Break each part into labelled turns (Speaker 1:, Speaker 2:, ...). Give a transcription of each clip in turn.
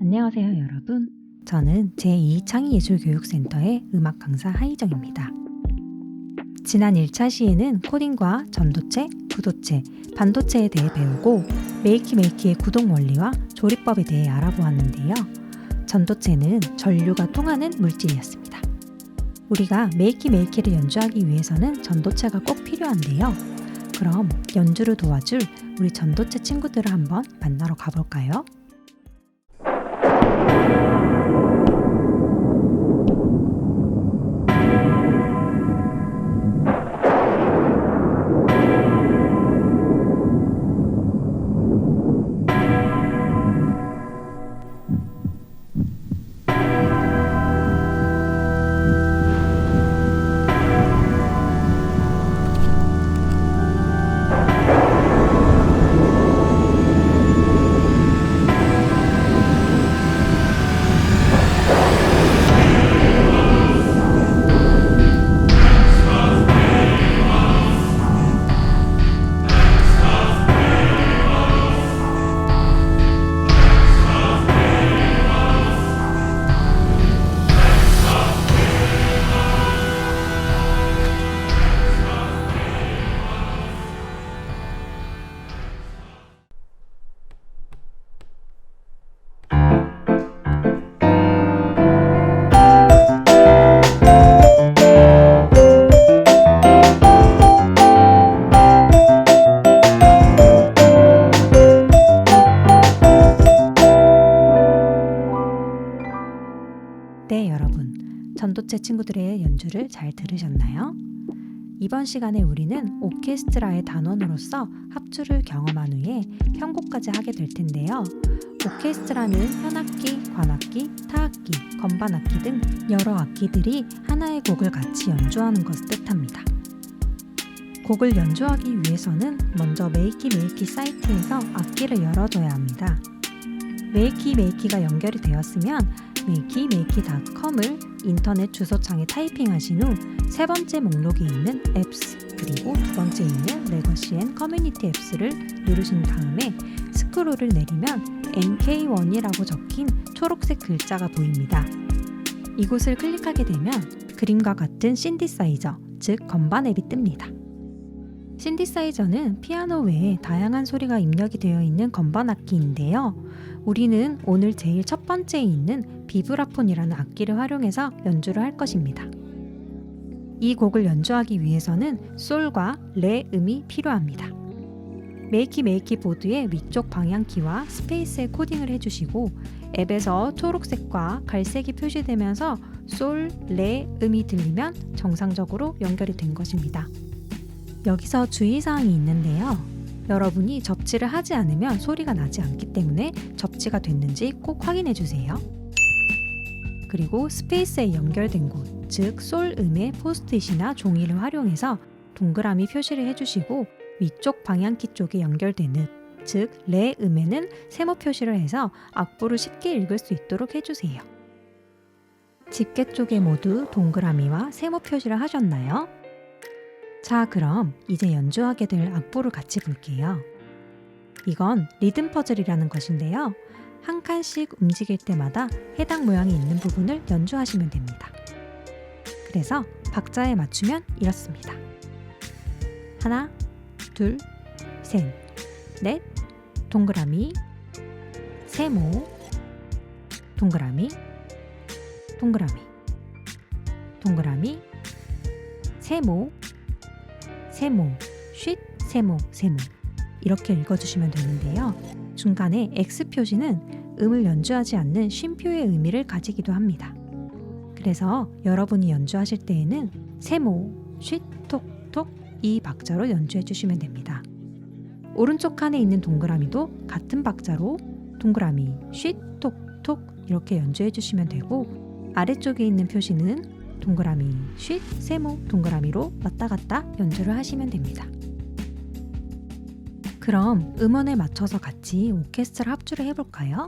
Speaker 1: 안녕하세요 여러분. 저는 제2창의예술교육센터의 음악 강사 하희정입니다. 지난 1차 시에는 코딩과 전도체, 부도체, 반도체에 대해 배우고 메이키메이키의 구동 원리와 조립법에 대해 알아보았는데요. 전도체는 전류가 통하는 물질이었습니다. 우리가 메이키메이키를 연주하기 위해서는 전도체가 꼭 필요한데요. 그럼 연주를 도와줄 우리 전도체 친구들을 한번 만나러 가볼까요? 네, 여러분. 전도체 친구들의 연주를 잘 들으셨나요? 이번 시간에 우리는 오케스트라의 단원으로서 합주를 경험한 후에 편곡까지 하게 될 텐데요. 오케스트라는 현악기, 관악기, 타악기, 건반악기 등 여러 악기들이 하나의 곡을 같이 연주하는 것을 뜻합니다. 곡을 연주하기 위해서는 먼저 메이키메이키 사이트에서 악기를 열어둬야 합니다. 메이키메이키가 연결이 되었으면 makeymakey.com을 인터넷 주소창에 타이핑하신 후 세 번째 목록에 있는 앱스 그리고 두 번째 있는 레거시 앤 커뮤니티 앱스를 누르신 다음에 스크롤을 내리면 NK1이라고 적힌 초록색 글자가 보입니다. 이곳을 클릭하게 되면 그림과 같은 신디사이저, 즉 건반 앱이 뜹니다. 신디사이저는 피아노 외에 다양한 소리가 입력이 되어 있는 건반 악기인데요. 우리는 오늘 제일 첫 번째에 있는 비브라폰이라는 악기를 활용해서 연주를 할 것입니다. 이 곡을 연주하기 위해서는 솔과 레 음이 필요합니다. 메이키메이키 보드의 위쪽 방향키와 스페이스에 코딩을 해주시고 앱에서 초록색과 갈색이 표시되면서 솔, 레 음이 들리면 정상적으로 연결이 된 것입니다. 여기서 주의사항이 있는데요. 여러분이 접지를 하지 않으면 소리가 나지 않기 때문에 접지가 됐는지 꼭 확인해 주세요. 그리고 스페이스에 연결된 곳, 즉 솔 음의 포스트잇이나 종이를 활용해서 동그라미 표시를 해주시고 위쪽 방향키 쪽에 연결되는, 즉 레 음에는 세모 표시를 해서 악보를 쉽게 읽을 수 있도록 해주세요. 집게 쪽에 모두 동그라미와 세모 표시를 하셨나요? 자, 그럼 이제 연주하게 될 악보를 같이 볼게요. 이건 리듬 퍼즐이라는 것인데요. 한 칸씩 움직일 때마다 해당 모양이 있는 부분을 연주하시면 됩니다. 그래서 박자에 맞추면 이렇습니다. 하나, 둘, 셋, 넷, 동그라미, 세모, 동그라미, 동그라미, 동그라미, 세모, 세모, 쉿, 세모, 세모 이렇게 읽어주시면 되는데요. 중간에 X 표시는 음을 연주하지 않는 쉼표의 의미를 가지기도 합니다. 그래서 여러분이 연주하실 때에는 세모, 쉿, 톡, 톡 이 박자로 연주해 주시면 됩니다. 오른쪽 칸에 있는 동그라미도 같은 박자로 동그라미, 쉿, 톡, 톡 이렇게 연주해 주시면 되고 아래쪽에 있는 표시는 동그라미, 쉿, 세모, 동그라미로 왔다 갔다 연주를 하시면 됩니다. 그럼 음원에 맞춰서 같이 오케스트라 합주를 해볼까요?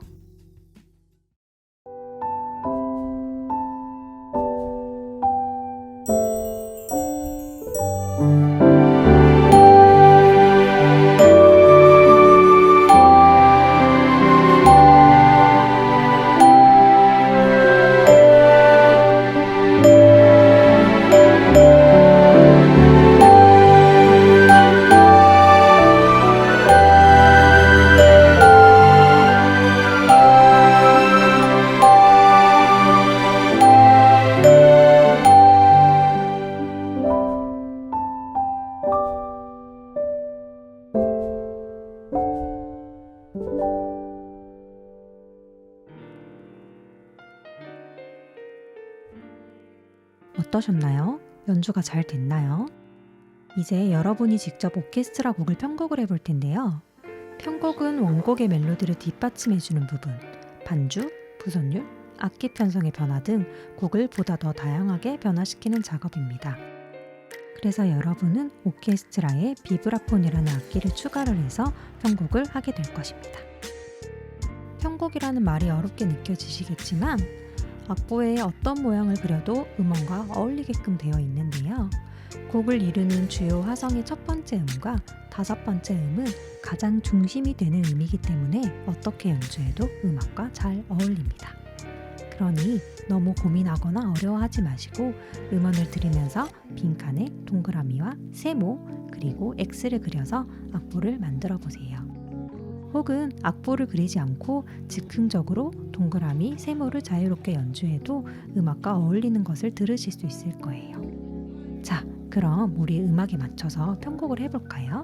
Speaker 1: 어떠셨나요? 연주가 잘 됐나요? 이제 여러분이 직접 오케스트라 곡을 편곡을 해볼 텐데요. 편곡은 원곡의 멜로디를 뒷받침해주는 부분, 반주, 부선율, 악기 편성의 변화 등 곡을 보다 더 다양하게 변화시키는 작업입니다. 그래서 여러분은 오케스트라에 비브라폰이라는 악기를 추가를 해서 편곡을 하게 될 것입니다. 편곡이라는 말이 어렵게 느껴지시겠지만 악보에 어떤 모양을 그려도 음원과 어울리게끔 되어 있는데요. 곡을 이루는 주요 화성의 첫 번째 음과 다섯 번째 음은 가장 중심이 되는 음이기 때문에 어떻게 연주해도 음악과 잘 어울립니다. 그러니 너무 고민하거나 어려워하지 마시고 음원을 들으면서 빈칸에 동그라미와 세모 그리고 X를 그려서 악보를 만들어 보세요. 혹은 악보를 그리지 않고 즉흥적으로 동그라미, 세모를 자유롭게 연주해도 음악과 어울리는 것을 들으실 수 있을 거예요. 자, 그럼 우리 음악에 맞춰서 편곡을 해볼까요?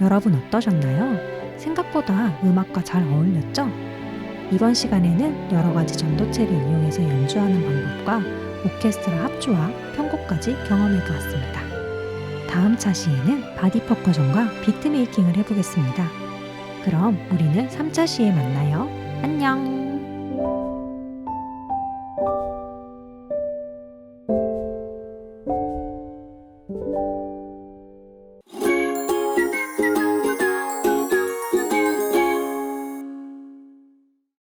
Speaker 1: 여러분 어떠셨나요? 생각보다 음악과 잘 어울렸죠? 이번 시간에는 여러 가지 전도체를 이용해서 연주하는 방법과 오케스트라 합주와 편곡까지 경험해 보았습니다. 다음 차시에는 바디 퍼커션과 비트 메이킹을 해보겠습니다. 그럼 우리는 3차 시에 만나요. 안녕!